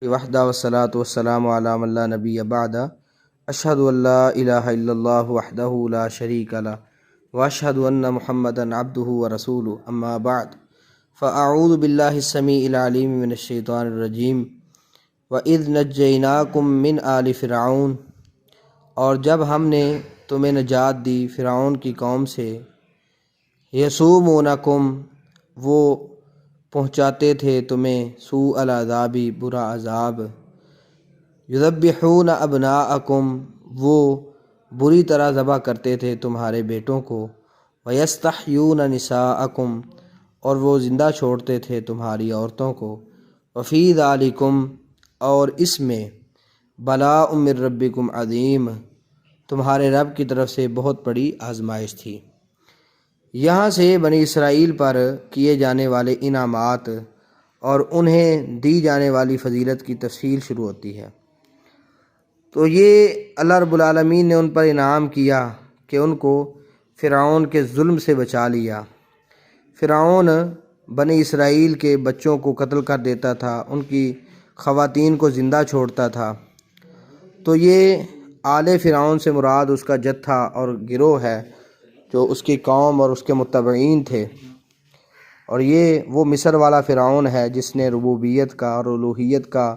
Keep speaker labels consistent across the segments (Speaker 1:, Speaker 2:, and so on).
Speaker 1: وحدہ والصلاۃ والسلام علی من لا نبی بعد اشہد ان لا الہ الا اللہ وحدہ لا شریک لہ واشہد ان محمدا عبدہ ورسولہ اما بعد فاعوذ باللہ السمیع العلیم من الشیطان الرجیم وَإِذْ نَجَّيْنَاكُمْ مِنْ آلِ فرعون، اور جب ہم نے تمہیں نجات دی فرعون کی قوم سے، یسومونکم، وہ پہنچاتے تھے تمہیں سوء العذاب، برا عذاب، یذبحون ابناءکم، وہ بری طرح ذبح کرتے تھے تمہارے بیٹوں کو، ویستحیون نساءکم، اور وہ زندہ چھوڑتے تھے تمہاری عورتوں کو، وفی ذالکم، اور اس میں بلاء من ربکم عظیم، تمہارے رب کی طرف سے بہت بڑی آزمائش تھی۔ یہاں سے بنی اسرائیل پر کیے جانے والے انعامات اور انہیں دی جانے والی فضیلت کی تفصیل شروع ہوتی ہے۔ تو یہ اللہ رب العالمین نے ان پر انعام کیا کہ ان کو فرعون کے ظلم سے بچا لیا۔ فرعون بنی اسرائیل کے بچوں کو قتل کر دیتا تھا، ان کی خواتین کو زندہ چھوڑتا تھا۔ تو یہ آل فرعون سے مراد اس کا جتھا اور گروہ ہے جو اس کی قوم اور اس کے متبعین تھے، اور یہ وہ مصر والا فرعون ہے جس نے ربوبیت کا اور الوہیت کا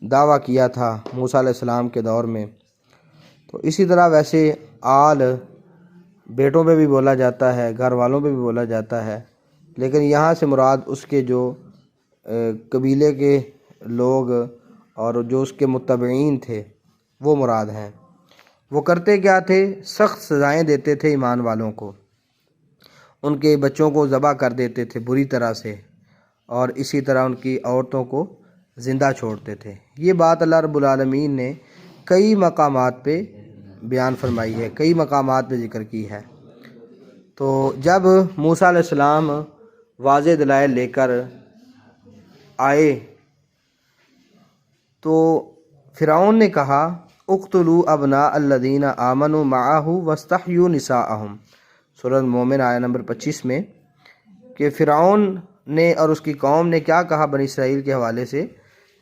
Speaker 1: دعویٰ کیا تھا موسیٰ علیہ السلام کے دور میں۔ تو اسی طرح ویسے آل بیٹوں پہ بھی بولا جاتا ہے، گھر والوں پہ بھی بولا جاتا ہے، لیکن یہاں سے مراد اس کے جو قبیلے کے لوگ اور جو اس کے متبعین تھے وہ مراد ہیں۔ وہ کرتے کیا تھے؟ سخت سزائیں دیتے تھے ایمان والوں کو، ان کے بچوں کو ذبح کر دیتے تھے بری طرح سے، اور اسی طرح ان کی عورتوں کو زندہ چھوڑتے تھے۔ یہ بات اللہ رب العالمین نے کئی مقامات پہ بیان فرمائی ہے، کئی مقامات پہ ذکر کی ہے۔ تو جب موسیٰ علیہ السلام واضح دلائل لے کر آئے تو فرعون نے کہا اقتلوا ابناء الذین آمنوا معہ واستحیوا نساءہم، سورۃ مومن آیہ نمبر 25 میں، کہ فرعون نے اور اس کی قوم نے کیا کہا بنی اسرائیل کے حوالے سے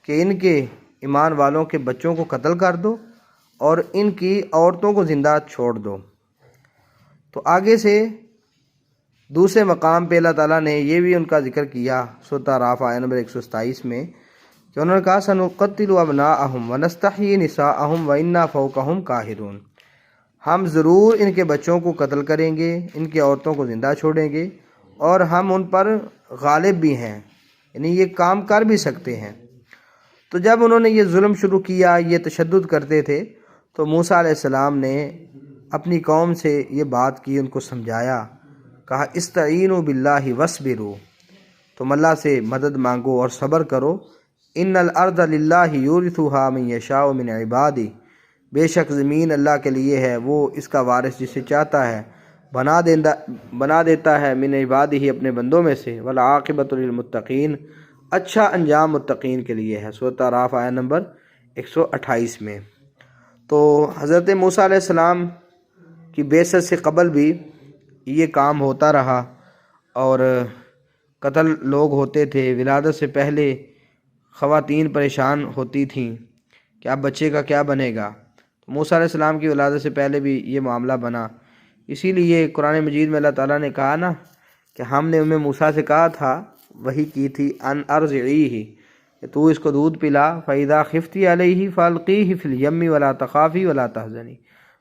Speaker 1: کہ ان کے ایمان والوں کے بچوں کو قتل کر دو اور ان کی عورتوں کو زندہ چھوڑ دو۔ تو آگے سے دوسرے مقام پہ اللہ تعالیٰ نے یہ بھی ان کا ذکر کیا سورۃ اعراف آیہ نمبر 127 میں کہ انہوں نے کہا سنقتل ابناءہم ونستحیی نساءہم وإنا فوقہم قاہرون، ہم ضرور ان کے بچوں کو قتل کریں گے، ان کی عورتوں کو زندہ چھوڑیں گے، اور ہم ان پر غالب بھی ہیں، یعنی یہ کام کر بھی سکتے ہیں۔ تو جب انہوں نے یہ ظلم شروع کیا، یہ تشدد کرتے تھے، تو موسیٰ علیہ السلام نے اپنی قوم سے یہ بات کی، ان کو سمجھایا، کہا استعینوا باللہ واصبروا، تم اللہ سے مدد مانگو اور صبر کرو، ان الارض للہ یورثھا من یشاء من عبادہ، بے شک زمین اللہ کے لیے ہے، وہ اس کا وارث جسے چاہتا ہے بنا دیتا ہے، من عبادہ، اپنے بندوں میں سے، والعاقبۃ للمتقین، اچھا انجام متقین کے لیے ہے، سورۃ اعراف آیہ نمبر 128 میں۔ تو حضرت موسیٰ علیہ السلام کی بعثت سے قبل بھی یہ کام ہوتا رہا اور قتل لوگ ہوتے تھے۔ ولادت سے پہلے خواتین پریشان ہوتی تھیں کہ اب بچے کا کیا بنے گا۔ موسیٰ علیہ السلام کی ولادت سے پہلے بھی یہ معاملہ بنا، اسی لیے قرآن مجید میں اللہ تعالیٰ نے کہا نا کہ ہم نے موسیٰ سے کہا تھا، وحی کی تھی، ان ارضعیہ، کہ تو اس کو دودھ پلا، فَإِذَا خِفْتِ عَلَيْهِ فَأَلْقِيهِ فِي الْيَمِّ وَلَا تَخَافِي وَلَا تَحْزَنِي،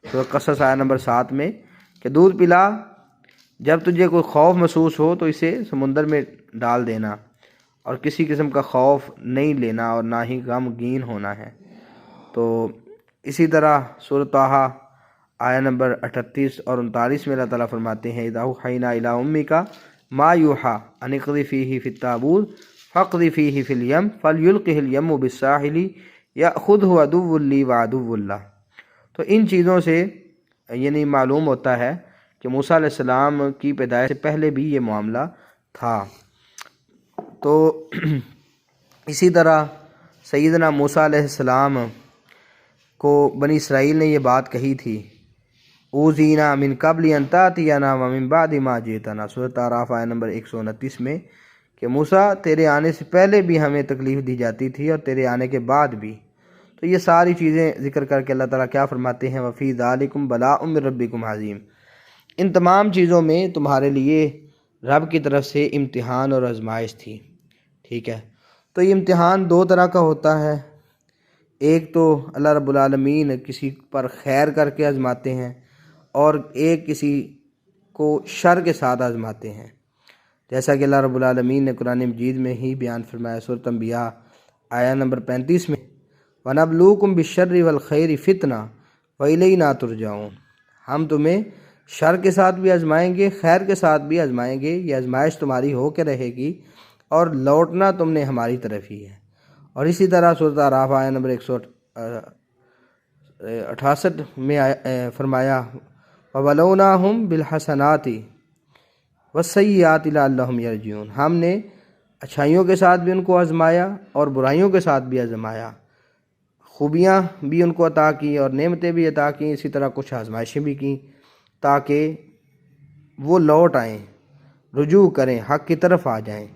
Speaker 1: سورۃ قصص آیہ نمبر 7 میں، کہ دودھ پلا، جب تجھے کوئی خوف محسوس ہو تو اسے سمندر میں ڈال دینا، اور کسی قسم کا خوف نہیں لینا اور نہ ہی غمگین ہونا ہے۔ تو اسی طرح سورۃ طٰہٰ آیہ نمبر 38 اور 39 میں اللہ تعالیٰ فرماتے ہیں اذا اوحینا الی امک ما یوحی ان اقذفیہ فی التابوت فاقذفیہ فی الیم فلیلقہ الیم بالساحل یأخذہ عدو لی وعدو لہ۔ تو ان چیزوں سے یعنی معلوم ہوتا ہے کہ موسیٰ علیہ السلام کی پیدائش سے پہلے بھی یہ معاملہ تھا۔ تو اسی طرح سیدنا موسیٰ علیہ السلام کو بنی اسرائیل نے یہ بات کہی تھی، اوذینا من قبل ان تأتینا ومن بعد ما جئتنا، سورۃ اعراف آیہ نمبر 129 میں، کہ موسیٰ تیرے آنے سے پہلے بھی ہمیں تکلیف دی جاتی تھی اور تیرے آنے کے بعد بھی۔ تو یہ ساری چیزیں ذکر کر کے اللہ تعالیٰ کیا فرماتے ہیں، وَفِي ذَلِكُمْ بَلَاءٌ مِّن رَبِّكُمْ عَظِيمٌ، ان تمام چیزوں میں تمہارے لیے رب کی طرف سے امتحان اور آزمائش تھی۔ ٹھیک ہے، تو یہ امتحان دو طرح کا ہوتا ہے، ایک تو اللہ رب العالمین کسی پر خیر کر کے آزماتے ہیں، اور ایک کسی کو شر کے ساتھ آزماتے ہیں، جیسا کہ اللہ رب العالمین نے قرآن مجید میں ہی بیان فرمایا سورۃ انبیاء آیہ نمبر 35 میں، وَنَبْلُوكُمْ بِالشَّرِّ وَالْخَيْرِ فِتْنَةً وَإِلَيْنَا تُرْجَعُونَ، ہم تمہیں شر کے ساتھ بھی آزمائیں گے، خیر کے ساتھ بھی آزمائیں گے، یہ آزمائش تمہاری ہو کے رہے گی اور لوٹنا تم نے ہماری طرف ہی ہے۔ اور اسی طرح سورۃ اعراف آیہ نمبر 168 میں فرمایا وَبَلَوْنَاهُمْ بِالْحَسَنَاتِ وَالسَّيِّئَاتِ لَعَلَّهُمْ يَرْجِعُونَ، ہم نے اچھائیوں کے ساتھ بھی ان کو آزمایا اور برائیوں کے ساتھ بھی آزمایا، خوبیاں بھی ان کو عطا کی اور نعمتیں بھی عطا کی، اسی طرح کچھ آزمائشیں بھی کیں تاکہ وہ لوٹ آئیں، رجوع کریں، حق کی طرف آ جائیں۔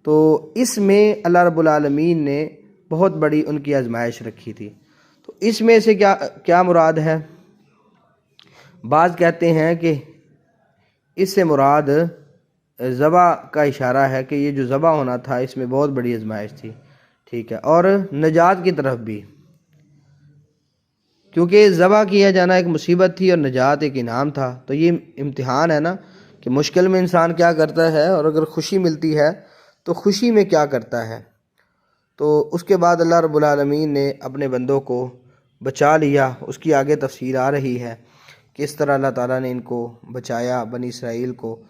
Speaker 1: تو اس میں اللہ رب العالمین نے بہت بڑی ان کی آزمائش رکھی تھی۔ تو اس میں سے کیا مراد ہے؟ بعض کہتے ہیں کہ اس سے مراد ذبح کا اشارہ ہے کہ یہ جو ذبح ہونا تھا اس میں بہت بڑی آزمائش تھی، ٹھیک ہے، اور نجات کی طرف بھی، کیونکہ ذبح کیا جانا ایک مصیبت تھی اور نجات ایک انعام تھا۔ تو یہ امتحان ہے نا کہ مشکل میں انسان کیا کرتا ہے، اور اگر خوشی ملتی ہے تو خوشی میں کیا کرتا ہے۔ تو اس کے بعد اللہ رب العالمین نے اپنے بندوں کو بچا لیا، اس کی آگے تفصیل آ رہی ہے کہ اس طرح اللہ تعالیٰ نے ان کو بچایا، بنی اسرائیل کو،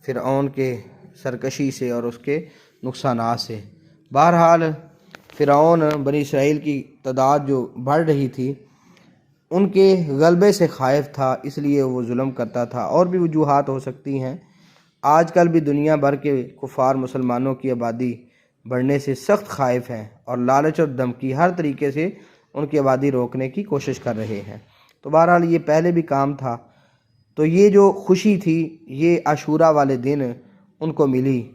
Speaker 1: فرعون کے سرکشی سے اور اس کے نقصانات سے۔ بہرحال فرعون بنی اسرائیل کی تعداد جو بڑھ رہی تھی ان کے غلبے سے خائف تھا، اس لیے وہ ظلم کرتا تھا۔ اور بھی وجوہات ہو سکتی ہیں، آج کل بھی دنیا بھر کے کفار مسلمانوں کی آبادی بڑھنے سے سخت خائف ہیں اور لالچ اور دھمکی ہر طریقے سے ان کی آبادی روکنے کی کوشش کر رہے ہیں۔ تو بہرحال یہ پہلے بھی کام تھا۔ تو یہ جو خوشی تھی یہ عاشورہ والے دن ان کو ملی،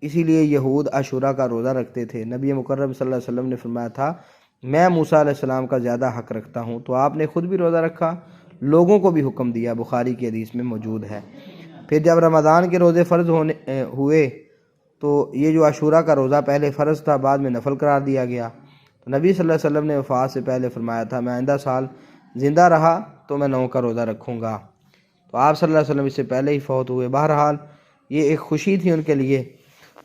Speaker 1: اسی لیے یہود عاشورہ کا روزہ رکھتے تھے۔ نبی مکرم صلی اللہ علیہ وسلم نے فرمایا تھا میں موسیٰ علیہ السلام کا زیادہ حق رکھتا ہوں، تو آپ نے خود بھی روزہ رکھا، لوگوں کو بھی حکم دیا، بخاری کی حدیث میں موجود ہے۔ پھر جب رمضان کے روزے فرض ہوئے تو یہ جو عاشورہ کا روزہ پہلے فرض تھا بعد میں نفل قرار دیا گیا۔ تو نبی صلی اللہ علیہ وسلم نے وفات سے پہلے فرمایا تھا میں آئندہ سال زندہ رہا تو میں 9 کا روزہ رکھوں گا، تو آپ صلی اللہ علیہ وسلم اس سے پہلے ہی فوت ہوئے۔ بہرحال یہ ایک خوشی تھی ان کے لیے،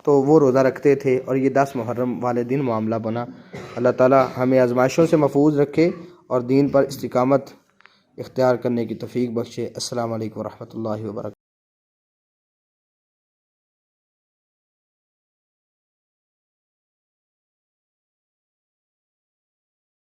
Speaker 1: تو وہ روزہ رکھتے تھے اور یہ 10 محرم والے دن معاملہ بنا۔ اللہ تعالی ہمیں آزمائشوں سے محفوظ رکھے اور دین پر استقامت اختیار کرنے کی توفیق بخشے۔ السلام علیکم ورحمۃ اللہ وبرکاتہ۔